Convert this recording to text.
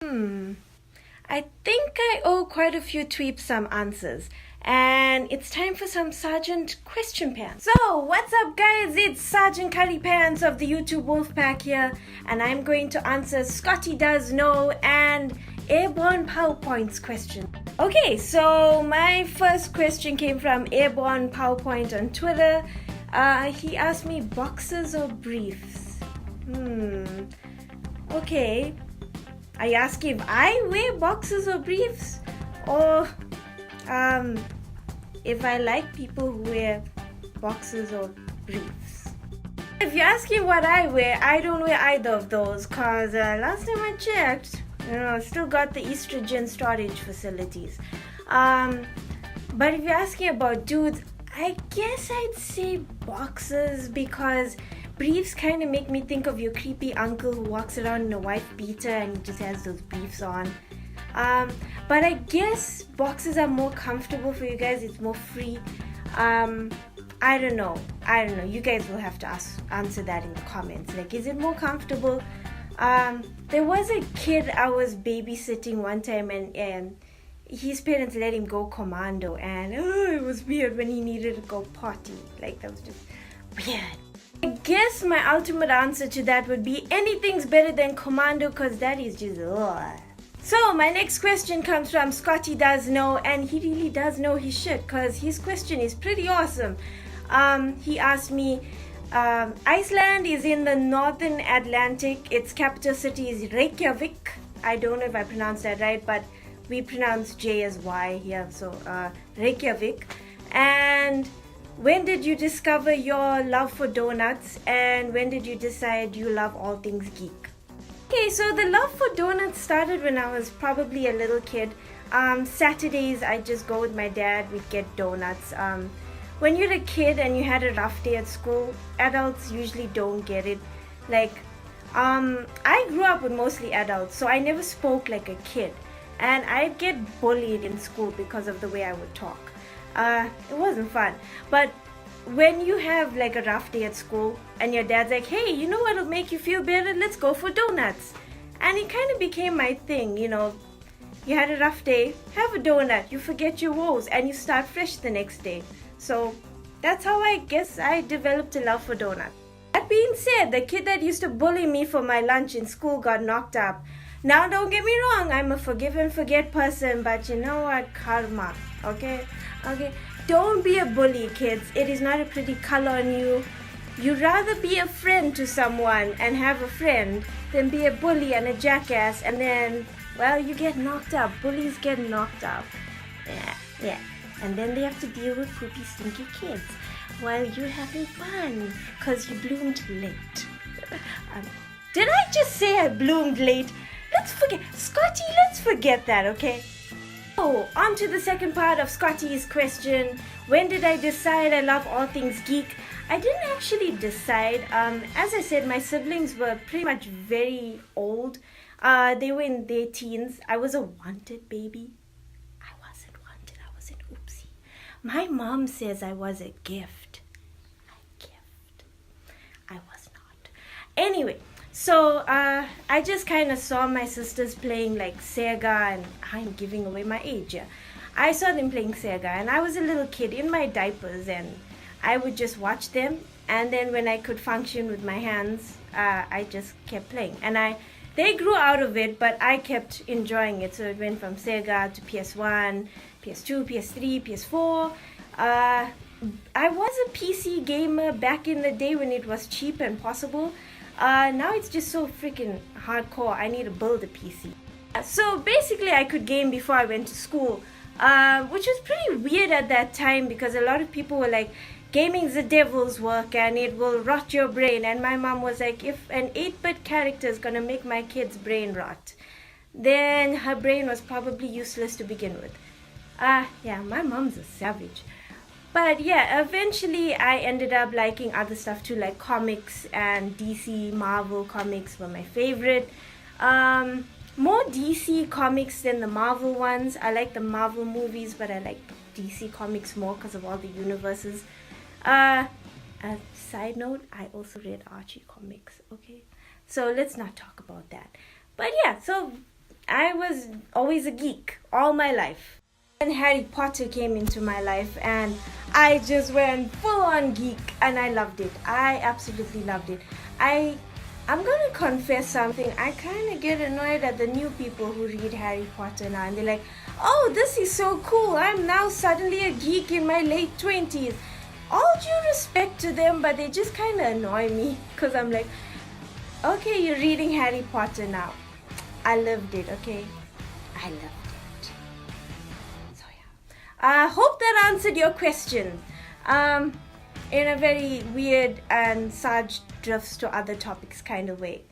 I think I owe quite a few tweeps some answers. And it's time for some Sargent question pants. So, what's up guys? It's Sargent Curry Pants of the YouTube Wolfpack here. And I'm going to answer Scotty Does Know and Airborne PowerPoint's question. Okay, so my first question came from Airborne PowerPoint on Twitter. He asked me boxers or briefs. Okay. Are you asking if I wear boxers or briefs? Or if I like people who wear boxers or briefs? If you're asking what I wear, I don't wear either of those because last time I checked, still got the estrogen storage facilities. But if you're asking about dudes, I guess I'd say boxers because briefs kind of make me think of your creepy uncle who walks around in a white beater and he just has those briefs on. But I guess boxers are more comfortable for you guys. It's more free. I don't know. You guys will have to answer that in the comments. Like, is it more comfortable? There was a kid I was babysitting one time and his parents let him go commando, and it was weird when he needed to go potty. Like, that was just weird. I guess my ultimate answer to that would be anything's better than commando because that is just ugh. So my next question comes from Scotty Does Know, and he really does know his shit because his question is pretty awesome. He asked me, Iceland is in the northern Atlantic. Its capital city is Reykjavik. I don't know if I pronounced that right, but we pronounce J as Y here, so Reykjavik. And when did you discover your love for donuts, and when did you decide you love all things geek? Okay, so the love for donuts started when I was probably a little kid. Saturdays I'd just go with my dad, we'd get donuts. When you're a kid and you had a rough day at school, adults usually don't get it. Like, I grew up with mostly adults, so I never spoke like a kid. And I'd get bullied in school because of the way I would talk. It wasn't fun. But when you have like a rough day at school and your dad's like, hey, you know what'll make you feel better? Let's go for donuts. And it kind of became my thing, you had a rough day, have a donut, you forget your woes and you start fresh the next day. So that's how I guess I developed a love for donuts. That being said, the kid that used to bully me for my lunch in school got knocked up. Now don't get me wrong, I'm a forgive and forget person, but you know what? Karma, okay? Don't be a bully, kids. It is not a pretty color on you. You'd rather be a friend to someone and have a friend than be a bully and a jackass and then, well, you get knocked up. Bullies get knocked up. Yeah. And then they have to deal with poopy, stinky kids while you're having fun because you bloomed late. Did I just say I bloomed late? Scotty, let's forget that, okay? So, on to the second part of Scotty's question. When did I decide I love all things geek? I didn't actually decide. As I said, my siblings were pretty much very old. They were in their teens. I was a wanted baby. I wasn't wanted. I was an oopsie. My mom says I was a gift. I was not. Anyway. So, I just kind of saw my sisters playing like Sega, and I'm giving away my age here. I saw them playing Sega, and I was a little kid in my diapers, and I would just watch them, and then when I could function with my hands, I just kept playing. And they grew out of it, but I kept enjoying it, so it went from Sega to PS1, PS2, PS3, PS4. I was a PC gamer back in the day when it was cheap and possible. Now it's just so freaking hardcore. I need to build a PC. So basically I could game before I went to school, which was pretty weird at that time because a lot of people were like, gaming's the devil's work and it will rot your brain. And my mom was like, if an 8-bit character is gonna make my kid's brain rot, then her brain was probably useless to begin with. Yeah, my mom's a savage. But yeah, eventually I ended up liking other stuff too, like comics, and DC, Marvel comics were my favorite. More DC comics than the Marvel ones. I like the Marvel movies, but I like DC comics more because of all the universes. A side note, I also read Archie comics, okay? So let's not talk about that. But yeah, so I was always a geek all my life. And Harry Potter came into my life and I just went full on geek and I loved it. I absolutely loved it. I'm gonna confess something. I kind of get annoyed at the new people who read Harry Potter now and they're like, oh, this is so cool. I'm now suddenly a geek in my late 20s. All due respect to them, but they just kind of annoy me because I'm like, okay, you're reading Harry Potter now. I loved it, okay? I loved it. I hope that answered your question in a very weird and Sarge drifts to other topics kind of way.